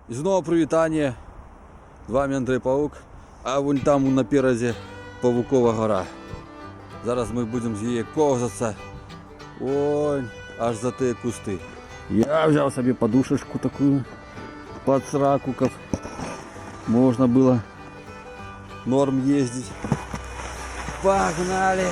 І знову привітання. З вами Андрій Павук. А вон там напереді Павукова гора. Зараз ми будемо з її ковзатися. Ой, аж за ті кусти. Я взял себе подушечку такую под сракуков. Можно было норм ездить. Погнали!